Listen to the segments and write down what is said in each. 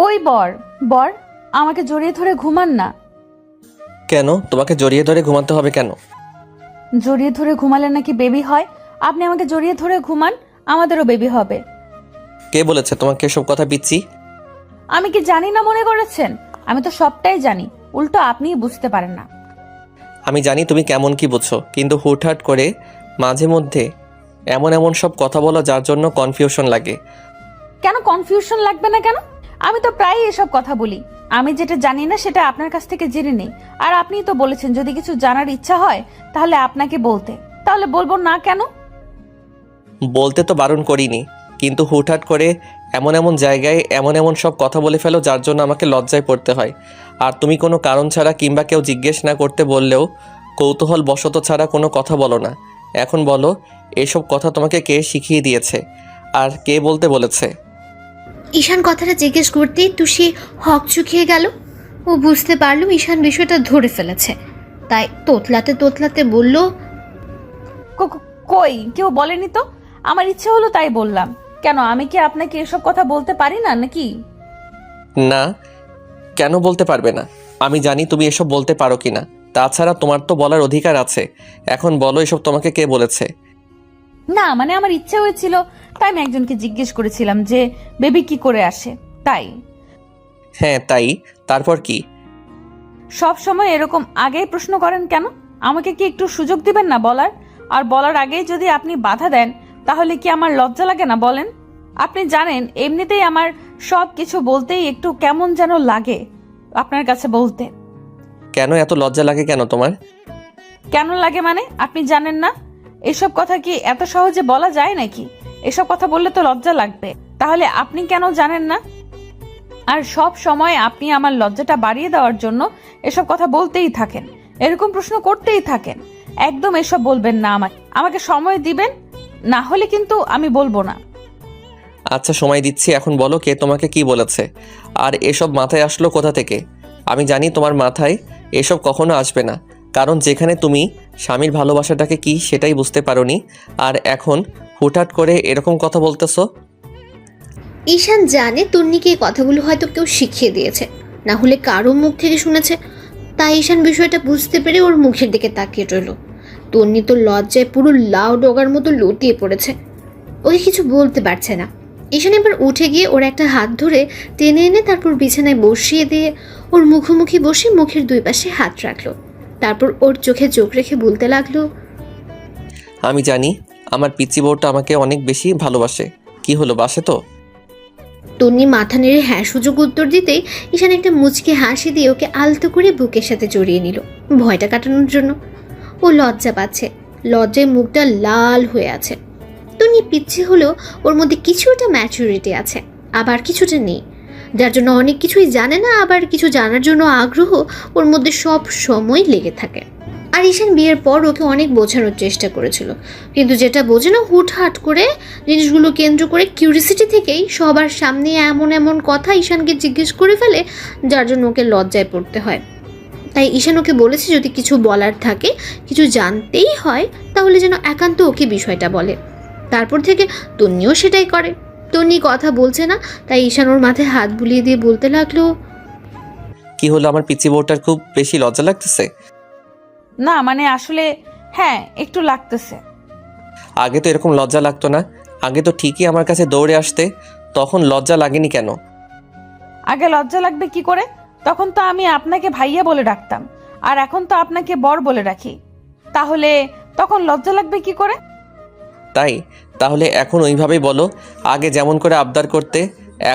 ওই বর বর আমাকে জড়িয়ে ধরে ঘুমান না। কেন তোমাকে জড়িয়ে ধরে ঘুমাতে হবে কেন? জড়িয়ে ধরে ঘুমালে নাকি বেবি হয়। আপনি আমাকে জড়িয়ে ধরে ঘুমান, আমাদেরও বেবি হবে। কে বলেছে তোমাকে এসব কথা পিচ্ছি? আমি কি জানি না মনে করেছেন? আমি তো সবটাই জানি, উল্টো আপনিই বুঝতে পারেন না। আমি জানি তুমি কেমন কি বুঝছো, কিন্তু হুটহাট করে মাঝে মধ্যে এমন এমন সব কথা বলো যার জন্য কনফিউশন লাগে। কেন কনফিউশন লাগবে না কেন? আমি তো প্রায়ই এসব কথা বলি। আমি যেটা জানি না সেটা আপনার কাছ থেকে জেনে নেই। আর আপনিই তো বলেছেন যদি কিছু জানার ইচ্ছা হয় তাহলে আপনাকে বলতে, তাহলে বলবো না কেন? বলতে তো বারণ করিনি, কিন্তু হুটহাট করে এমন এমন জায়গায় এমন এমন সব কথা বলে ফেলো যার জন্য আমাকে লজ্জায় পড়তে হয়। আর তুমি কোনো কারণ ছাড়া কিংবা কেউ জিজ্ঞেস না করতে বললেও কৌতূহল বশত ছাড়া কোনো কথা বলো না। এখন বলো, এসব কথা তোমাকে কে শিখিয়ে দিয়েছে আর কে বলতে বলেছে? ঈশান কথাটা জিজ্ঞেস করতেই তুষি হক চুকিয়ে গেল। ও বুঝতে পারলো ঈশান বিষয়টা ধরে ফেলেছে, তাই তোতলাতে তোতলাতে বলল, কই কেউ বলেনি তো। আমার ইচ্ছে হলো তাই বললাম। কেন আমি কি আপনাকে এসব কথা বলতে পারি না নাকি? না, কেন বলতে পারবে না? আমি জানি তুমি এসব বলতে পারো কি না। তাছাড়া তোমার তো বলার অধিকার আছে। এখন বলো, এসব তোমাকে কে বলেছে? না মানে আমার ইচ্ছে হয়েছিল, তাই আমি একজনকে জিজ্ঞেস করেছিলাম যে বেবি কি করে আসে, তাই। হ্যাঁ তাই, তারপর কি? সব সময় এরকম আগেই প্রশ্ন করেন কেন? আমাকে কি একটু সুযোগ দিবেন না বলার? আর বলার আগেই যদি আপনি বাধা দেন তাহলে কি আমার লজ্জা লাগে না বলেন? আপনি জানেন এমনিতেই আমার সব কিছু বলতেই একটু কেমন যেন লাগে আপনার কাছে বলতে। কেন এত লজ্জা লাগে কেন তোমার? কেন লাগে মানে আপনি জানেন না? এসব কথা কি এত সহজে বলা যায় নাকি? এসব কথা বললে তো লজ্জা লাগবে। তাহলে আপনি কেন জানেন না? আর সব সময় আপনি আমার লজ্জাটা বাড়িয়ে দেওয়ার জন্য এসব কথা বলতেই থাকেন, এরকম প্রশ্ন করতেই থাকেন। একদম এসব বলবেন না। আমাকে সময় দিবেন, না হলে কিন্তু আমি বলবো না। আচ্ছা সময় দিচ্ছি, এখন বলো কে তোমাকে কি বলেছে আর এসব মাথায় আসলো কোথা থেকে? আমি জানি তোমার মাথায় এসব কখনো আসবে না, কারণ যেখানে তুমি স্বামীর ভালোবাসাটাকে কি সেটাই বুঝতে পারোনি, আর এখন হুটহাট করে এরকম কথা বলতেছো। ঈশান জানে তন্নিকে এই কথাগুলো হয়তো কেউ শিখিয়ে দিয়েছে, না হলে কারো মুখ থেকে শুনেছে। তাই ঈশান বিষয়টা বুঝতে পেরে ওর মুখের দিকে তাকিয়ে রইল। তন্নি তো লজ্জায় পুরো লাউ ডগার মতো লতিয়ে পড়েছে, ওকে কিছু বলতে পারছে না। ঈশান এবার উঠে গিয়ে ওর একটা হাত ধরে টেনে এনে তারপর বিছানায় বসিয়ে দিয়ে ওর মুখোমুখি বসে মুখের দুই পাশে হাত রাখলো। তারপর ওর চোখে চোখ রেখে বলতে লাগলো, আমি জানি আমার পিচ্চি বউটা আমাকে অনেক বেশি ভালোবাসে। কি হলো, বাসে তো? তন্নি মাথা নেড়ে হ্যাঁ সুযোগ উত্তর দিতেই ঈশান একটা মুচকি হাসি দিয়ে ওকে আলতো করে বুকের সাথে জড়িয়ে নিল ভয়টা কাটানোর জন্য। ও লজ্জা পাচ্ছে, লজ্জায় মুখটা লাল হয়ে আছে। তন্নি পিচ্ছি হলেও ওর মধ্যে কিছুটা ম্যাচুরিটি আছে, আবার কিছুটা নেই, যার জন্য অনেক কিছুই জানে না, আবার কিছু জানার জন্য আগ্রহ ওর মধ্যে সব সময় লেগে থাকে। আর ঈশান বিয়ের পর ওকে অনেক বোঝানোর চেষ্টা করেছিল, কিন্তু যেটা বোঝে না হুটহাট করে জিনিসগুলো কেন্দ্র করে কিউরিসিটি থেকেই সবার সামনে এমন এমন কথা ঈশানকে জিজ্ঞেস করে ফেলে, যার জন্য ওকে লজ্জায় পড়তে হয়। তাই ঈশান ওকে বলেছে যদি কিছু বলার থাকে, কিছু জানতেই হয়, তাহলে যেন একান্ত ওকে বিষয়টা বলে। তারপর থেকে তন্নিও সেটাই করে। তন্নি কথা বলছে না, তাই ঈশান ওর মাথায় হাত বুলিয়ে দিয়ে বলতে লাগলো, কি হলো, আমার পিচ্চি বউটার খুব বেশি লজ্জা লাগতেছে? না মানে আসলে হ্যাঁ একটু লাগতেছে। আগে তো এরকম লজ্জা লাগতো না। আগে তো ঠিকই আমার কাছে দৌড়ে আসতে, তখন লজ্জা লাগেনি কেন? আগে লজ্জা লাগবে কি করে? তখন তো আমি আপনাকে ভাইয়া বলে ডাকতাম, আর এখন তো আপনাকে বর বলে রাখি। তাহলে তখন লজ্জা লাগবে কি করে? তাই তাহলে এখন ওইভাবেই বলো, আগে যেমন করে আবদার করতে।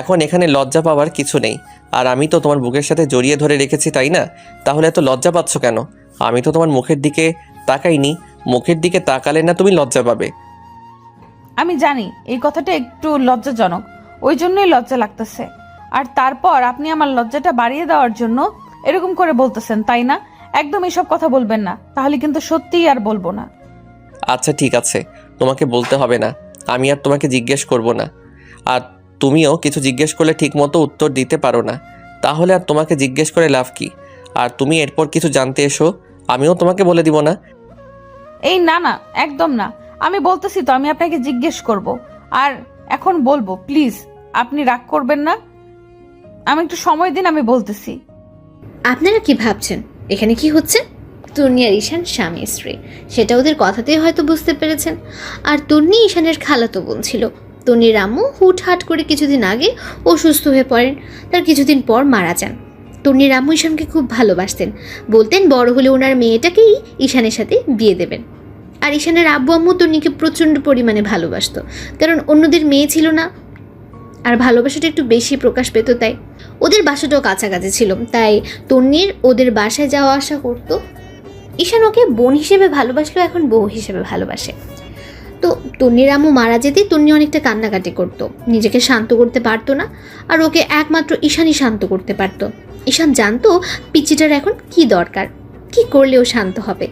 এখন এখানে লজ্জা পাওয়ার কিছু নেই। আর আমি তো তোমার বুকের সাথে জড়িয়ে ধরে রেখেছি, তাই না? তাহলে এত লজ্জা পাচ্ছ কেন? আমি তো তোমার মুখের দিকে তাকাইনি। মুখের দিকে তাকালে না তুমি লজ্জা পাবে। আমি জানি এই কথাটা একটু লজ্জাজনক, ওই জন্যই লজ্জা লাগতেছে। আর তারপর আপনি আমার লজ্জাটা বাড়িয়ে দেওয়ার জন্য এরকম করে বলতেছেন, তাই না? একদম এসব কথা বলবেন না, তাহলে কিন্তু সত্যিই আর বলবো না। আচ্ছা ঠিক আছে, তোমাকে বলতে হবে না। আমি আর তোমাকে জিজ্ঞেস করব না। আর তুমিও কিছু জিজ্ঞেস করলে ঠিকমতো উত্তর দিতে পারো না, তাহলে আর তোমাকে জিজ্ঞেস করে লাভ কি? আর তুমি এরপর কিছু জানতে এসো, আমিও তোমাকে বলে দিব না। এই না না, একদম না। আমি বলতেছি তো আমি আপনাকে জিজ্ঞেস করব, আর এখন বলবো, প্লিজ আপনি রাগ করবেন না। আমি একটু সময় দিন, আমি বলতেছি। আপনারা কি ভাবছেন এখানে কি হচ্ছে? তন্নি আর ঈশান স্বামী স্ত্রী, সেটা ওদের কথাতেই হয়তো বুঝতে পেরেছেন। আর তন্নি ঈশানের খালাতো বোন ছিল। তন্নির আম্মু হুটহাট করে কিছুদিন আগে অসুস্থ হয়ে পড়েন, তার কিছুদিন পর মারা যান। তন্নির আম্মু ঈশানকে খুব ভালোবাসতেন, বলতেন বড় হলে ওনার মেয়েটাকেই ঈশানের সাথে বিয়ে দেবেন। আর ঈশানের আব্বু আম্মু তন্নিকে প্রচণ্ড পরিমাণে ভালোবাসতো, কারণ অন্যদের মেয়ে ছিল না, আর ভালোবাসাটা একটু বেশি প্রকাশ পেত। তাই ওদের বাসাটাও কাছাকাছি ছিল, তাই তন্নির ওদের বাসায় যাওয়া আসা করতো। ঈশান ওকে বোন হিসেবে ভালোবাসলো, এখন বউ হিসেবে ভালোবাসে। তো তন্নির আম্মু মারা যেতেই তন্নি অনেকটা কান্নাকাটি করতো, নিজেকে শান্ত করতে পারতো না। আর ওকে একমাত্র ঈশানই শান্ত করতে পারতো। ঈশান জানতো পিচ্চিটার এখন কি দরকার, কি করলে ও শান্ত হবে।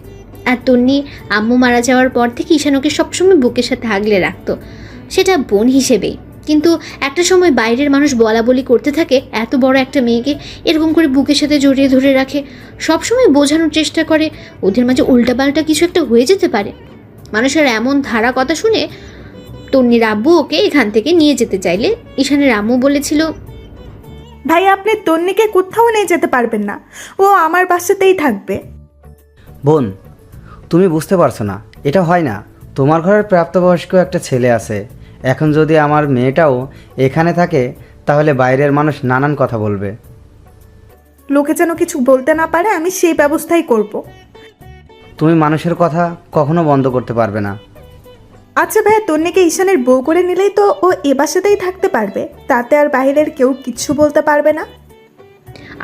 আর তন্নি আম্মু মারা যাওয়ার পর থেকে ঈশান ওকে সবসময় বুকের সাথে আগলে রাখতো, সেটা বোন হিসেবেই। কিন্তু একটা সময় বাইরের মানুষ বলা বলি করতে থাকে, এত বড় একটা মেয়েকে এরকম করে বুকের সাথে জড়িয়ে ধরে রাখে, সবসময় বোঝানোর চেষ্টা করে ওদের মাঝে উল্টাপাল্টা কিছু একটা হয়ে যেতে পারে। মানুষের এমন ধারা কথা শুনে তন্নির আব্বু ওকে এখান থেকে নিয়ে যেতে চাইলে ঈশানের আম্মু বলেছিল, ভাই আপনি তন্নিকে কোথাও নিয়ে যেতে পারবেন না, ও আমার বাসাতেই থাকবে। বোন, তুমি বুঝতে পারছো না, এটা হয় না। তোমার ঘরের প্রাপ্তবয়স্ক একটা ছেলে আছে, এখন যদি আমার মেয়েটাও এখানে থাকে তাহলে বাইরের মানুষ নানান কথা বলবে। লোকে যেন কিছু বলতে না পারে, আমি সেই ব্যবস্থাই করব। তুমি মানুষের কথা কখনো বন্ধ করতে পারবে না। আচ্ছা ভাইয়া, তন্নিকে ঈশানের বউ করে নিলেই তো ও এ বাসাতেই থাকতে পারবে, তাতে আর বাইরের কেউ কিচ্ছু বলতে পারবে না।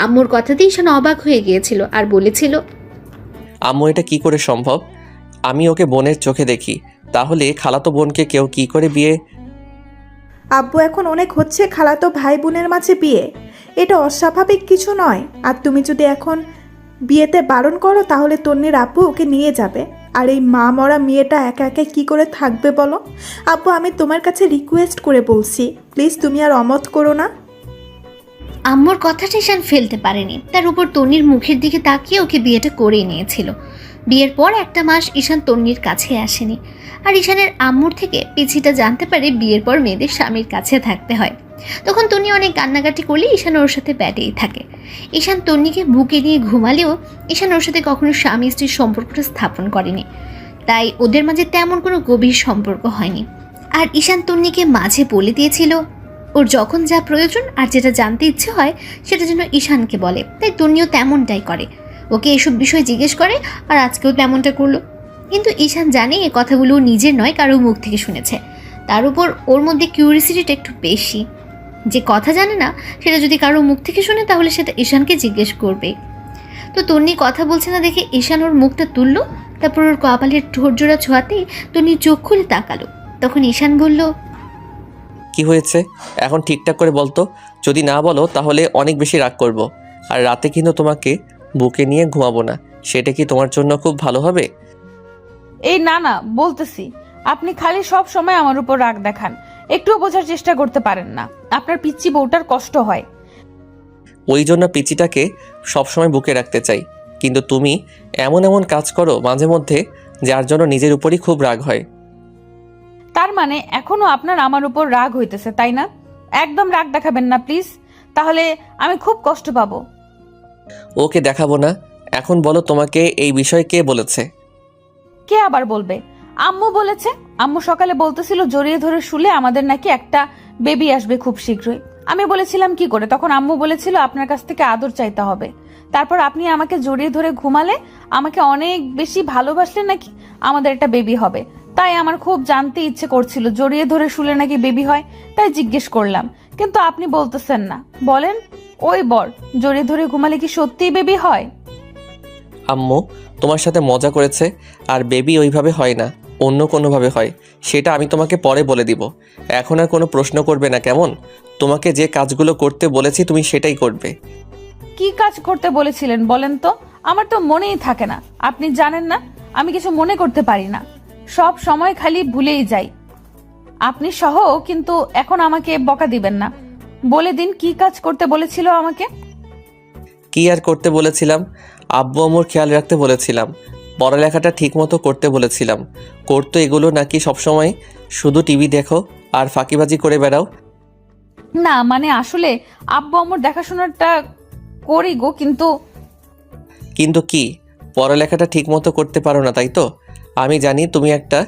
আম্মুর কথাতে ঈশান অবাক হয়ে গিয়েছিল আর বলেছিল, আম্মু এটা কি করে সম্ভব? আমি ওকে বোনের চোখে দেখি, তাহলে খালাতো বোনকে কেউ কি করে বিয়ে? আব্বু এখন অনেক হচ্ছে খালাতো ভাই বোনের মাঝে বিয়ে, এটা অস্বাভাবিক কিছু নয়। আর তুমি যদি এখন বিয়েতে বারণ করো তাহলে তন্নির আব্বু ওকে নিয়ে যাবে, আর এই মা মরা মেয়েটা একা একা কি করে থাকবে বলো? আব্বু আমি তোমার কাছে রিকোয়েস্ট করে বলছি, প্লিজ তুমি আর অমত করো না। আম্মুর কথাটা ঈশান ফেলতে পারেনি, তার উপর তন্নির মুখের দিকে তাকিয়ে ওকে বিয়েটা করেই নিয়েছিল। বিয়ের পর একটা মাস ঈশান তন্নির কাছে আসেনি, আর ঈশানের আম্মুর থেকে পিছিটা জানতে পারে বিয়ের পর মেয়েদের স্বামীর কাছে থাকতে হয়। তখন তন্নি অনেক কান্নাকাটি করলে ঈশান ওর সাথে ব্যাটেই থাকে। ঈশান তন্নিকে বুকে নিয়ে ঘুমালেও ঈশান ওর সাথে কখনো স্বামী স্ত্রীর সম্পর্কটা স্থাপন করেনি, তাই ওদের মাঝে তেমন কোনো গভীর সম্পর্ক হয়নি। আর ঈশান তন্নিকে মাঝে বলে দিয়েছিল ওর যখন যা প্রয়োজন আর যেটা জানতে ইচ্ছে হয় সেটা যেন ঈশানকে বলে, তাই তন্নিও তেমনটাই করে, ওকে এসব বিষয় জিজ্ঞেস করে, আর আজকেও তেমনটা করলো। কিন্তু ঈশান জানে এই কথাগুলো নিজের নয়, কারো মুখ থেকে শুনেছে। তার উপর ওর মধ্যে কিউরিসিটিটা একটু বেশি, যে কথা জানে না সেটা যদি কারো মুখ থেকে শুনে তাহলে সেটা ঈশানকে জিজ্ঞেস করবে। তো তন্নি কথা বলছে না দেখে ঈশান ওর মুখটা তুললো, তারপর ওর কপালের ঠোঁটজোড়া ছোঁয়াতেই তন্নি চোখ খুলে তাকালো। তখন ঈশান বলল, কি হয়েছে এখন ঠিকঠাক করে বলতো, যদি না বলো তাহলে অনেক বেশি রাগ করব। আর রাতে কিন্তু তোমাকে বুকে নিয়ে ঘুমাবো না, সেটা কি তোমার জন্য খুব ভালো হবে? এই না না বলতেছি, আপনি খালি সব সময় আমার উপর রাগ দেখান, একটুও বোঝার চেষ্টা করতে পারেন না। আপনার পিচ্চি বউটার কষ্ট হয়, ওই জন্য পিচিটাকে সবসময় বুকে রাখতে চাই, কিন্তু তুমি এমন এমন কাজ করো মাঝে মধ্যে যার জন্য নিজের উপরই খুব রাগ হয়। তার মানে এখনো আপনার আমার উপর রাগ হইতেছে, তাই না? একদম রাগ দেখাবেন না প্লিজ, তাহলে আমি খুব কষ্ট পাবো। ওকে দেখাবো না। এখন বলো, তোমাকে এই বিষয় কে বলেছে? কে আবার বলবে? আম্মু বলেছে। আম্মু সকালে বলতেছিল জড়িয়ে ধরে শুলে আমাদের নাকি একটা বেবি আসবে খুব শীঘ্রই। আমি বলেছিলাম কি করে, তখন আম্মু বলেছিল আপনার কাছ থেকে আদর চাইতে হবে, তারপর আপনি আমাকে জড়িয়ে ধরে ঘুমালে, আমাকে অনেক বেশি ভালোবাসলে নাকি আমাদের একটা বেবি হবে। তাই আমার খুব জানতে ইচ্ছে করছিল জড়িয়ে ধরে শুলে নাকি বেবি হয়, তাই জিজ্ঞেস করলাম। কিন্তু আপনি বলতেছেন না, বলেন ওই বর জড়িয়ে ধরে ঘুমালে কি সত্যিই বেবি হয়? আম্মু তোমার সাথে মজা করেছে, আর বেবি ওইভাবে হয় না, অন্য কোনোভাবে হয়, সেটা আমি তোমাকে পরে বলে দিব। এখন আর কোনো প্রশ্ন করবে না, কেমন? তোমাকে যে কাজগুলো করতে বলেছি তুমি সেটাই করবে। কি কাজ করতে বলেছিলেন বলেন তো? আমার তো মনেই থাকে না। আপনি জানেন না আমি কিছু মনে করতে পারি না, সব সময় খালি ভুলেই যাই। আপনি সহ, কিন্তু এখন আমাকে বকা দিবেন না, বলে দিন কি কাজ করতে বলেছিল আমাকে। কি আর করতে বলেছিলাম? আব্বু আম্মুর খেয়াল রাখতে বলেছিলাম, পড়ালেখাটা ঠিক মতো করতে বলেছিলাম। করতো এগুলো নাকি সবসময় শুধু টিভি দেখো আর ফাঁকিবাজি করে বেড়াও? না মানে আসলে আব্বু আম্মুর দেখাশোনাটা করি গো, কিন্তু কিন্তু কি, পড়ালেখাটা ঠিক মতো করতে পারো না তাই তো? আমি জানি তুমি একটা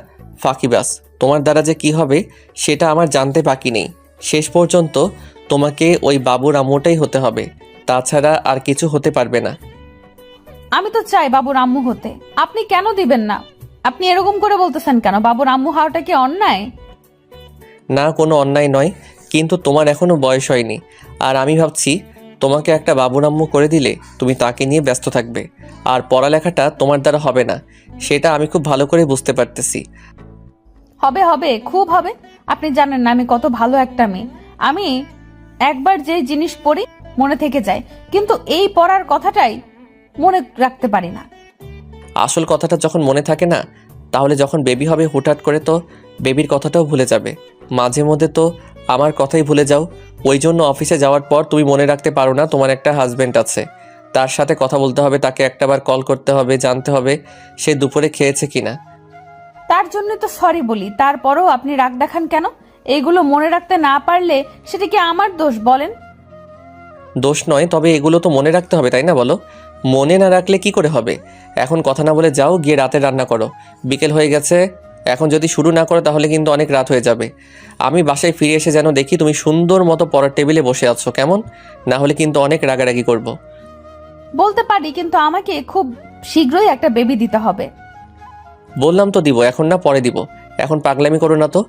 ফাঁকিবাজ। তোমার দ্বারা যে কি হবে সেটা আমার জানতে বাকি নেই। শেষ পর্যন্ত তোমাকে ওই বাবুর আম্মুটাই হতে হবে, তাছাড়া আর কিছু হতে পারবে না। আমি তো চাই বাবুর আম্মু হতে, আপনি কেন দিবেন না? আপনি এরকম করে বলতেছেন কেন? বাবুর আম্মু হওয়াটা কি অন্যায়? না, কোনো অন্যায় নয়, কিন্তু তোমার এখনো বয়স হয়নি। আর আমি ভাবছি তোমাকে একটা বাবুর আম্মু করে দিলে তুমি তাকে নিয়ে ব্যস্ত থাকবে, আর পড়ালেখাটা তোমার দ্বারা হবে না, সেটা আমি খুব ভালো করে বুঝতে পারতেছি। হবে হবে, খুব হবে। আপনি জানেন না আমি কত ভালো একটা মেয়ে। আমি একবার যে জিনিস পড়ি মনে থেকে যায়, কিন্তু এই পড়ার কথাটাই মনে রাখতে পারি না। আসল কথাটা যখন মনে থাকে না, তাহলে যখন বেবি হবে হুটহাট করে তো বেবির কথাটাও ভুলে যাবে। মাঝে মধ্যে তো আমার কথাই ভুলে যাও। ওই জন্য অফিসে যাওয়ার পর তুমি মনে রাখতে পারো না তোমার একটা হাজব্যান্ড আছে, তার সাথে কথা বলতে হবে, তাকে একটাবার কল করতে হবে, জানতে হবে সে দুপুরে খেয়েছে কিনা। তার জন্য তো সরি বলি, তারপরেও আপনি রাগ দেখান কেন? এইগুলো মনে রাখতে না পারলে সেটা কি আমার দোষ বলেন? দোষ নয়, তবে এগুলো তো মনে রাখতে হবে তাই না বলো? মনে না রাখলে কি করে হবে? এখন কথা না বলে যাও, গিয়ে রাতে রান্না করো। বিকেল হয়ে গেছে, এখন যদি শুরু না করো তাহলে কিন্তু অনেক রাত হয়ে যাবে। আমি বাসায় ফিরে এসে যেন দেখি তুমি সুন্দর মতো পড়ার টেবিলে বসে আছো, কেমন? না হলে কিন্তু অনেক রাগারাগি করব। বলতে পারি, কিন্তু আমাকে খুব শীঘ্রই একটা বেবি দিতে হবে। বললাম তো দিব, এখন না পরে দিব। এখন পাগলামি করো না তো।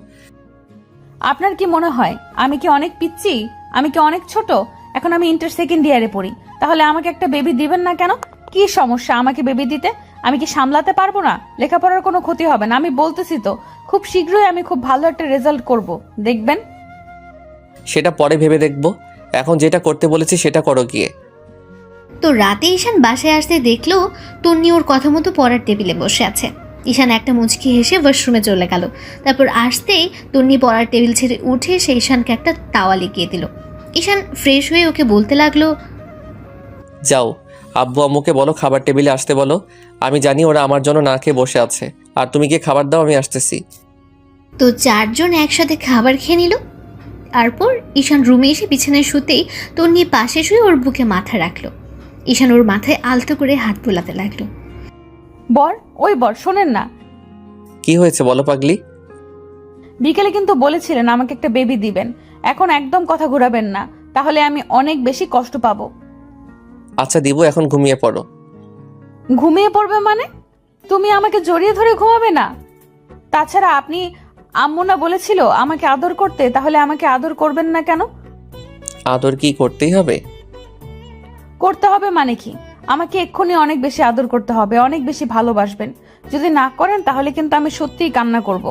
আপনার কি মনে হয় আমি কি অনেক পিচ্ছি? আমি কি অনেক ছোট? এখন আমি ইন্টার সেকেন্ড ইয়ারে পড়ি, তাহলে আমাকে একটা বেবি দিবেন না কেন? কি সমস্যা আমাকে বেবি দিতে? আমি কি সামলাতে পারবো না? লেখাপড়ার কোনো ক্ষতি হবে না, আমি বলতেছি তো। খুব শীঘ্রই আমি খুব ভালো একটা রেজাল্ট করব, দেখবেন। সেটা পরে ভেবে দেখবো, এখন যেটা করতে বলেছি সেটা করো গিয়ে। তো রাতে ঈশান বাসায় আসতে দেখলো তন্নি ওর কথা মতো পড়ার টেবিলে বসে আছে। ঈশান একটা মুচকি হেসে ওয়াশরুমে চলে গেল। তারপর আসতেই তন্নি পড়ার টেবিল ছেড়ে উঠে সে ঈশানকে একটা তাওয়া লিখিয়ে দিল। ঈশান ফ্রেশ হয়ে ওকে বলতে লাগলো, যাও, আব্বু আম্মুকে বলো খাবার টেবিলে আসতে বলো। আমি জানি ওরা আমার জন্য না খেয়ে বসে আছে, আর তুমি গিয়ে খাবার দাও, আমি আসতেছি। তো চারজন একসাথে খাবার খেয়ে নিল। তারপর ঈশান রুমে এসে বিছানায় শুতেই তন্নি পাশে শুয়ে ওর বুকে মাথা রাখলো। ঈশান ওর মাথায় আলতো করে হাত বোলাতে লাগলো। বর, ওই বর শোনেন না, কি হয়েছে বলো পাগলি? বিকেলে কিন্তু বলেছিলেন আমাকে একটা বেবি দিবেন। এখন একদম কথা ঘোরাবেন না, তাহলে আমি অনেক বেশি কষ্ট পাবো। আচ্ছা দিব, এখন ঘুমিয়ে পড়ো। ঘুমিয়ে পড়বে মানে? তুমি আমাকে জড়িয়ে ধরে ঘুমাবে না? তাছাড়া আপনি আম্মু না বলেছিল আমাকে আদর করতে, তাহলে আমাকে আদর করবেন না কেন? আদর কি করতেই হবে? করতে হবে মানে কি? আমাকে এক্ষুনি অনেক বেশি আদর করতে হবে, অনেক বেশি ভালোবাসবেন। যদি না করেন তাহলে কিন্তু আমি সত্যিই কান্না করব।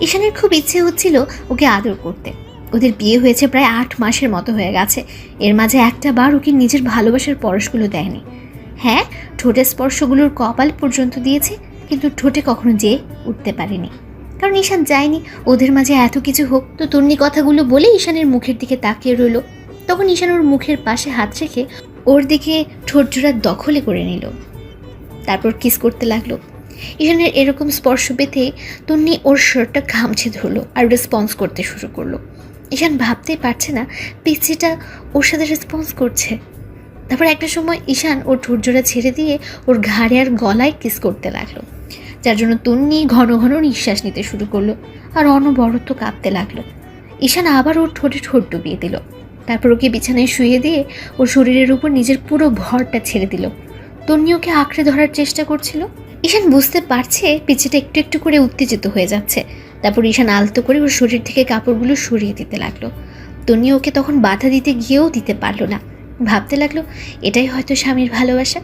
ঈশানের খুব ইচ্ছে হচ্ছিল ওকে আদর করতে। ওদের বিয়ে হয়েছে প্রায় 8 মাসের মতো হয়ে গেছে। এর মাঝে একটা বার ওকে নিজের ভালোবাসার পরশগুলো দেয়নি। হ্যাঁ, ঠোঁটের স্পর্শগুলোর কপাল পর্যন্ত দিয়েছে, কিন্তু ঠোঁটে কখনো যেয়ে উঠতে পারেনি। কারণ ঈশান যায়নি ওদের মাঝে এত কিছু হোক। তো তন্নি কথাগুলো বলে ঈশানের মুখের দিকে তাকিয়ে রইল। তখন ঈশান ওর মুখের পাশে হাত রেখে ওর দিকে ঠোঁট জোড়া দখলে করে নিল। তারপর কিস করতে লাগলো। ঈশানের এরকম স্পর্শ পেতে তন্নি ওর শার্টটা খামছে ধরলো আর রেসপন্স করতে শুরু করলো। ঈশান ভাবতেই পারছে না পিচ্ছিটা ওর সাথে রেসপন্স করছে। তারপর একটা সময় ঈশান ওর ঠোঁট জোড়া ছেড়ে দিয়ে ওর ঘাড়ে আর গলায় কিস করতে লাগলো, যার জন্য তন্নি ঘন ঘন নিঃশ্বাস নিতে শুরু করলো আর অনবরত কাঁপতে লাগলো। ঈশান আবার ওর ঠোঁটে ঠোঁট ডুবিয়ে দিল। তারপর ওকে বিছানায় শুয়ে দিয়ে ওর শরীরের উপর নিজের পুরো ভরটা ছেড়ে দিল। তন্নি ওকে আঁকড়ে ধরার চেষ্টা করছিল। ঈশান বুঝতে পারছে পিচ্ছিটা একটু একটু করে উত্তেজিত হয়ে যাচ্ছে। তারপর ঈশান আলতো করে ওর শরীর থেকে কাপড়গুলো সরিয়ে দিতে লাগলো। তন্নি ওকে তখন বাধা দিতে গিয়েও দিতে পারলো না। ভাবতে লাগলো এটাই হয়তো স্বামীর ভালোবাসা।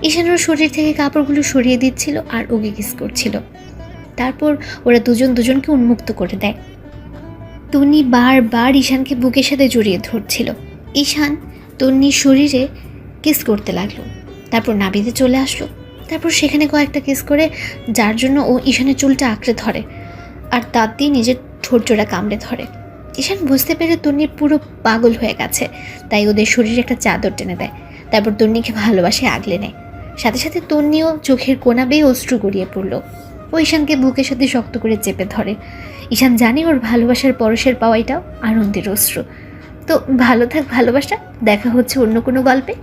ঈশান ওর শরীর থেকে কাপড়গুলো সরিয়ে দিচ্ছিল আর ওকে কিস করছিল। তারপর ওরা দুজন দুজনকে উন্মুক্ত করে দেয়। তন্নি বারবার ঈশানকে বুকের সাথে জড়িয়ে ধরছিল। ঈশান তন্নির শরীরে কিস করতে লাগলো। তারপর নাভিতে চলে আসলো। তারপর সেখানে কয়েকটা কিস করে, যার জন্য ও ঈশানের চুলটা আঁকড়ে ধরে আর দাঁত দিয়ে নিজের ঠোঁট জোড়া কামড়ে ধরে। ঈশান বুঝতে পেরে তন্নির পুরো পাগল হয়ে গেছে, তাই ওদের শরীরে একটা চাদর টেনে দেয়। তারপর তন্নিকে ভালোবাসে আগলে নেয়। সাথে সাথে তন্নিও চোখের কোনা বেয়ে অশ্রু গড়িয়ে পড়ল। ও ঈশানকে বুকের সাথে শক্ত করে চেপে ধরে। ঈশান জানে ওর ভালোবাসার পরশের পাওয়াইটাও আনন্দের অশ্রু। তো ভালো থাক ভালোবাসা, দেখা হচ্ছে অন্য কোনো গল্পে।